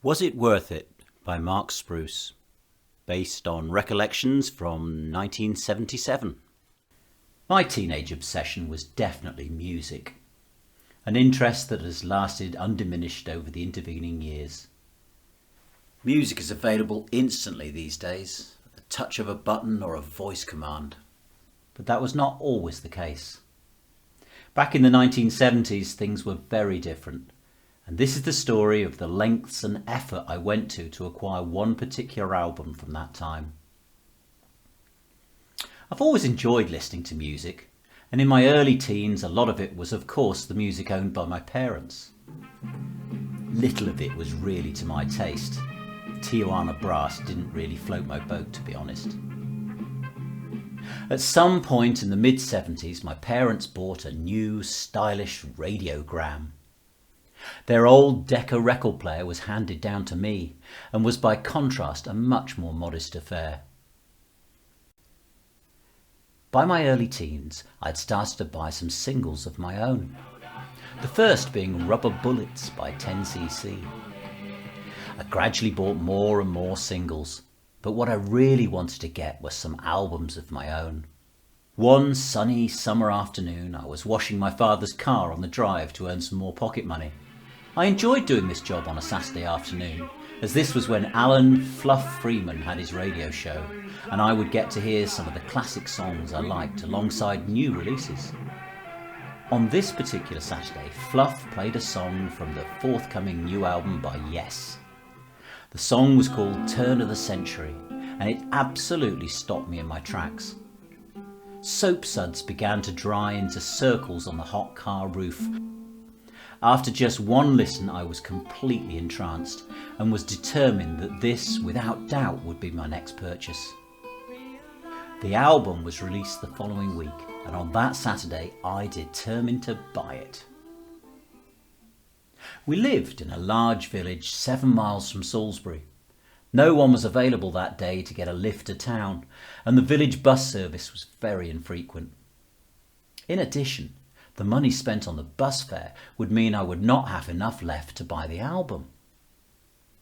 Was It Worth It by Mark Spruce, based on recollections from 1977. My teenage obsession was definitely music, an interest that has lasted undiminished over the intervening years. Music is available instantly these days, at the touch of a button or a voice command. But that was not always the case. Back in the 1970s, things were very different. And this is the story of the lengths and effort I went to acquire one particular album from that time. I've always enjoyed listening to music, and in my early teens a lot of it was of course the music owned by my parents. Little of it was really to my taste. Tijuana Brass didn't really float my boat, to be honest. At some point in the mid-70s my parents bought a new stylish radiogram. Their old Decca record player was handed down to me and was by contrast a much more modest affair. By my early teens, I'd started to buy some singles of my own. The first being Rubber Bullets by 10cc. I gradually bought more and more singles, but what I really wanted to get were some albums of my own. One sunny summer afternoon, I was washing my father's car on the drive to earn some more pocket money. I enjoyed doing this job on a Saturday afternoon, as this was when Alan Fluff Freeman had his radio show, and I would get to hear some of the classic songs I liked alongside new releases. On this particular Saturday, Fluff played a song from the forthcoming new album by Yes. The song was called Turn of the Century, and it absolutely stopped me in my tracks. Soap suds began to dry into circles on the hot car roof. After just one listen, I was completely entranced and was determined that this, without doubt, would be my next purchase. The album was released the following week, and on that Saturday I determined to buy it. We lived in a large village 7 miles from Salisbury. No one was available that day to get a lift to town, and the village bus service was very infrequent. In addition, the money spent on the bus fare would mean I would not have enough left to buy the album.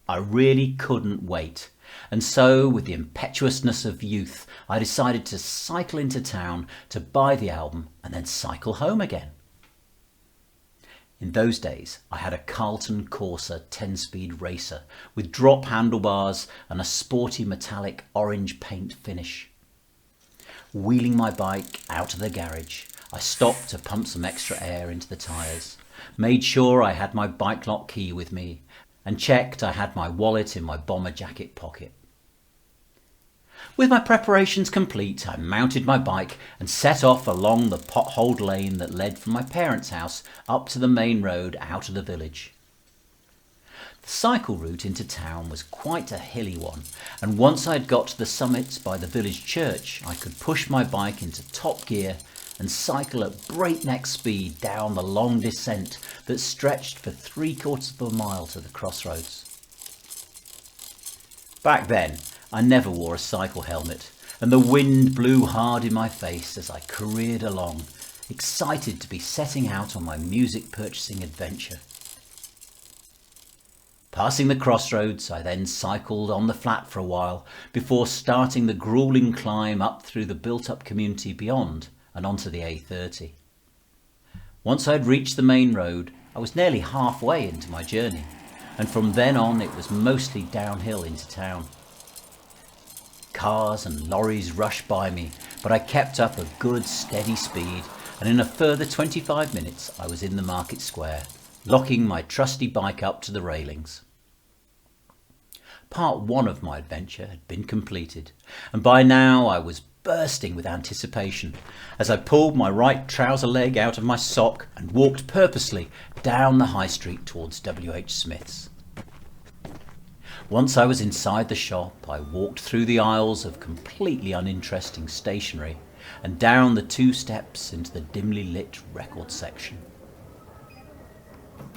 I really couldn't wait, and so with the impetuousness of youth I decided to cycle into town to buy the album and then cycle home again. In those days I had a Carlton Corsa 10-speed racer with drop handlebars and a sporty metallic orange paint finish. Wheeling my bike out of the garage, I stopped to pump some extra air into the tyres, made sure I had my bike lock key with me, and checked I had my wallet in my bomber jacket pocket. With my preparations complete, I mounted my bike and set off along the potholed lane that led from my parents' house up to the main road out of the village. The cycle route into town was quite a hilly one, and once I had got to the summit by the village church, I could push my bike into top gear and cycle at breakneck speed down the long descent that stretched for 3/4 of a mile to the crossroads. Back then, I never wore a cycle helmet, and the wind blew hard in my face as I careered along, excited to be setting out on my music purchasing adventure. Passing the crossroads, I then cycled on the flat for a while before starting the grueling climb up through the built-up community beyond and onto the A30. Once I had reached the main road, I was nearly halfway into my journey, and from then on it was mostly downhill into town. Cars and lorries rushed by me, but I kept up a good steady speed, and in a further 25 minutes I was in the market square, locking my trusty bike up to the railings. Part 1 of my adventure had been completed, and by now I was bursting with anticipation as I pulled my right trouser leg out of my sock and walked purposely down the high street towards W.H. Smith's. Once I was inside the shop, I walked through the aisles of completely uninteresting stationery and down the 2 steps into the dimly lit record section.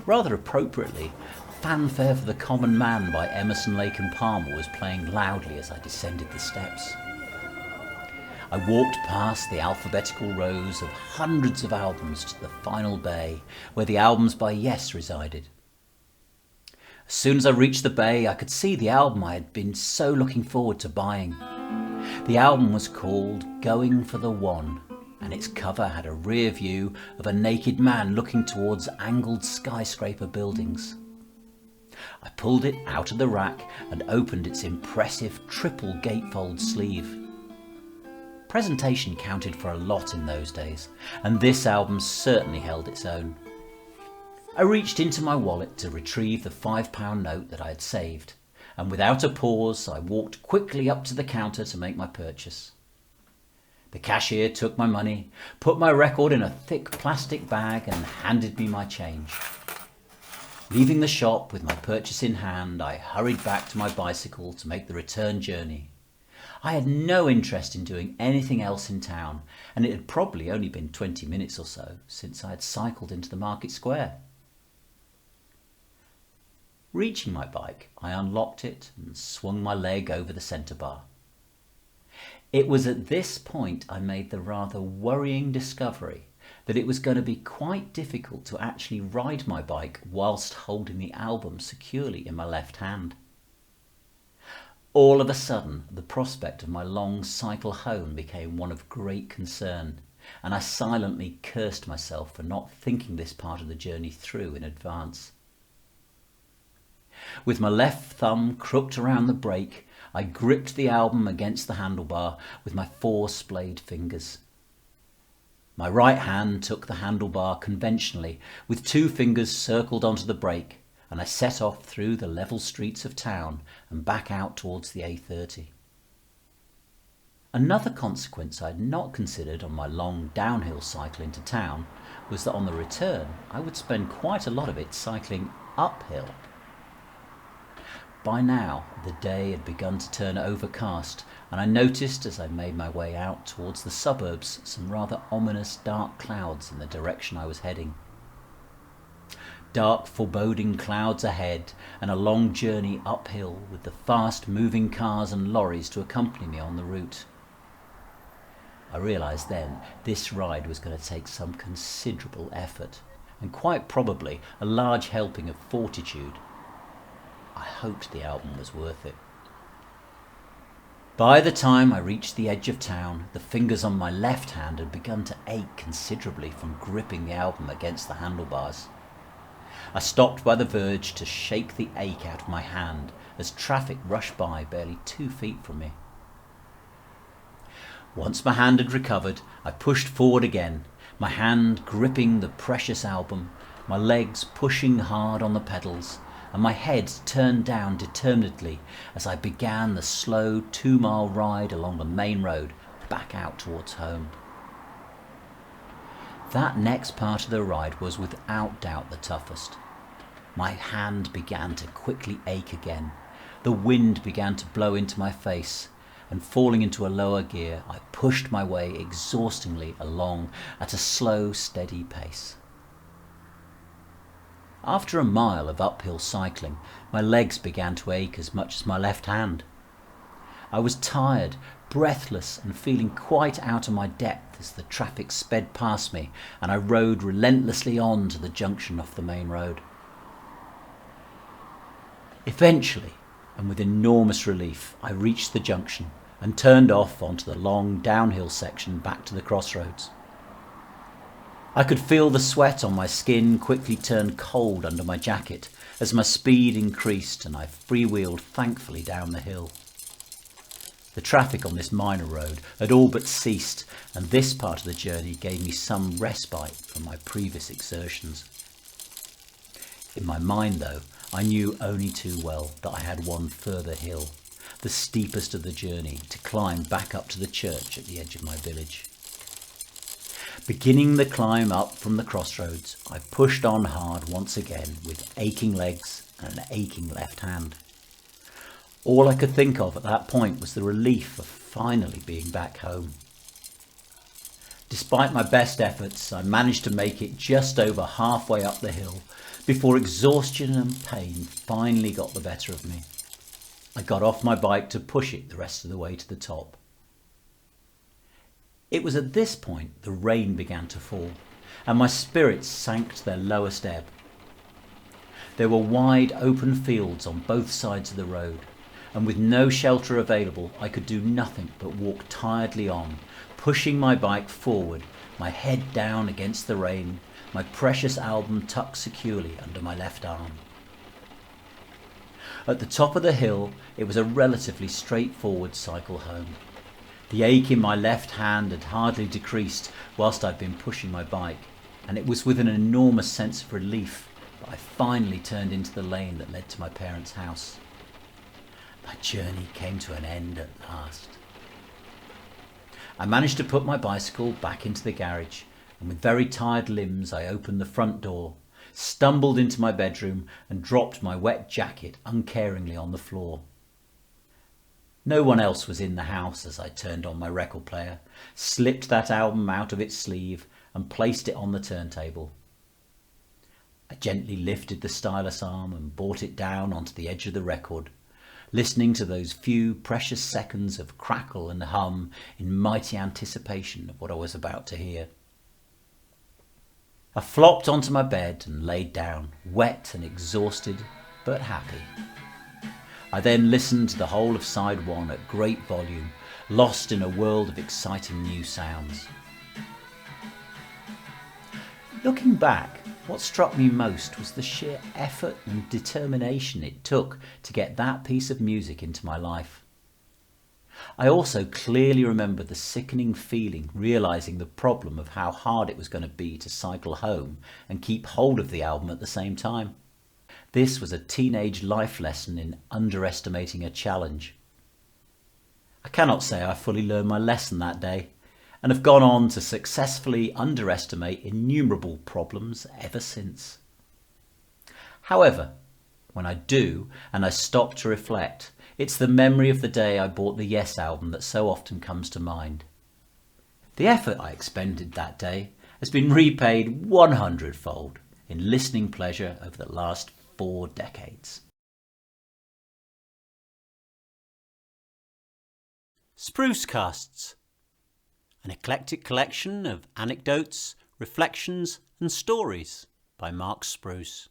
Rather appropriately, Fanfare for the Common Man by Emerson, Lake and Palmer was playing loudly as I descended the steps. I walked past the alphabetical rows of hundreds of albums to the final bay, where the albums by Yes resided. As soon as I reached the bay, I could see the album I had been so looking forward to buying. The album was called Going for the One, and its cover had a rear view of a naked man looking towards angled skyscraper buildings. I pulled it out of the rack and opened its impressive triple gatefold sleeve. Presentation counted for a lot in those days, and this album certainly held its own. I reached into my wallet to retrieve the £5 note that I had saved, and without a pause I walked quickly up to the counter to make my purchase. The cashier took my money, put my record in a thick plastic bag and handed me my change. Leaving the shop with my purchase in hand, I hurried back to my bicycle to make the return journey. I had no interest in doing anything else in town, and it had probably only been 20 minutes or so since I had cycled into the market square. Reaching my bike, I unlocked it and swung my leg over the centre bar. It was at this point I made the rather worrying discovery that it was going to be quite difficult to actually ride my bike whilst holding the album securely in my left hand. All of a sudden, the prospect of my long cycle home became one of great concern, and I silently cursed myself for not thinking this part of the journey through in advance. With my left thumb crooked around the brake, I gripped the album against the handlebar with my 4 splayed fingers. My right hand took the handlebar conventionally, with 2 fingers circled onto the brake, and I set off through the level streets of town and back out towards the A30. Another consequence I had not considered on my long downhill cycle into town was that on the return I would spend quite a lot of it cycling uphill. By now the day had begun to turn overcast, and I noticed as I made my way out towards the suburbs some rather ominous dark clouds in the direction I was heading. Dark foreboding clouds ahead, and a long journey uphill with the fast moving cars and lorries to accompany me on the route. I realised then this ride was going to take some considerable effort, and quite probably a large helping of fortitude. I hoped the album was worth it. By the time I reached the edge of town, the fingers on my left hand had begun to ache considerably from gripping the album against the handlebars. I stopped by the verge to shake the ache out of my hand as traffic rushed by barely 2 feet from me. Once my hand had recovered, I pushed forward again, my hand gripping the precious album, my legs pushing hard on the pedals, and my head turned down determinedly as I began the slow 2-mile ride along the main road back out towards home. That next part of the ride was without doubt the toughest. My hand began to quickly ache again, the wind began to blow into my face, and falling into a lower gear, I pushed my way exhaustingly along at a slow, steady pace. After a mile of uphill cycling, my legs began to ache as much as my left hand. I was tired, breathless, and feeling quite out of my depth as the traffic sped past me and I rode relentlessly on to the junction off the main road. Eventually, and with enormous relief, I reached the junction and turned off onto the long downhill section back to the crossroads. I could feel the sweat on my skin quickly turn cold under my jacket as my speed increased and I freewheeled thankfully down the hill. The traffic on this minor road had all but ceased, and this part of the journey gave me some respite from my previous exertions. In my mind, though, I knew only too well that I had one further hill, the steepest of the journey, to climb back up to the church at the edge of my village. Beginning the climb up from the crossroads, I pushed on hard once again with aching legs and an aching left hand. All I could think of at that point was the relief of finally being back home. Despite my best efforts, I managed to make it just over halfway up the hill before exhaustion and pain finally got the better of me. I got off my bike to push it the rest of the way to the top. It was at this point the rain began to fall, and my spirits sank to their lowest ebb. There were wide open fields on both sides of the road, and with no shelter available, I could do nothing but walk tiredly on, pushing my bike forward, my head down against the rain, my precious album tucked securely under my left arm. At the top of the hill, it was a relatively straightforward cycle home. The ache in my left hand had hardly decreased whilst I'd been pushing my bike, and it was with an enormous sense of relief that I finally turned into the lane that led to my parents' house. My journey came to an end at last. I managed to put my bicycle back into the garage, and with very tired limbs I opened the front door, stumbled into my bedroom and dropped my wet jacket uncaringly on the floor. No one else was in the house as I turned on my record player, slipped that album out of its sleeve and placed it on the turntable. I gently lifted the stylus arm and brought it down onto the edge of the record, listening to those few precious seconds of crackle and hum in mighty anticipation of what I was about to hear. I flopped onto my bed and laid down, wet and exhausted, but happy. I then listened to the whole of side one at great volume, lost in a world of exciting new sounds. Looking back, what struck me most was the sheer effort and determination it took to get that piece of music into my life. I also clearly remember the sickening feeling realising the problem of how hard it was going to be to cycle home and keep hold of the album at the same time. This was a teenage life lesson in underestimating a challenge. I cannot say I fully learned my lesson that day, and have gone on to successfully underestimate innumerable problems ever since. However, when I do and I stop to reflect, it's the memory of the day I bought the Yes album that so often comes to mind. The effort I expended that day has been repaid 100-fold in listening pleasure over the last 4 decades. Spruce Casts, an eclectic collection of anecdotes, reflections and stories by Mark Spruce.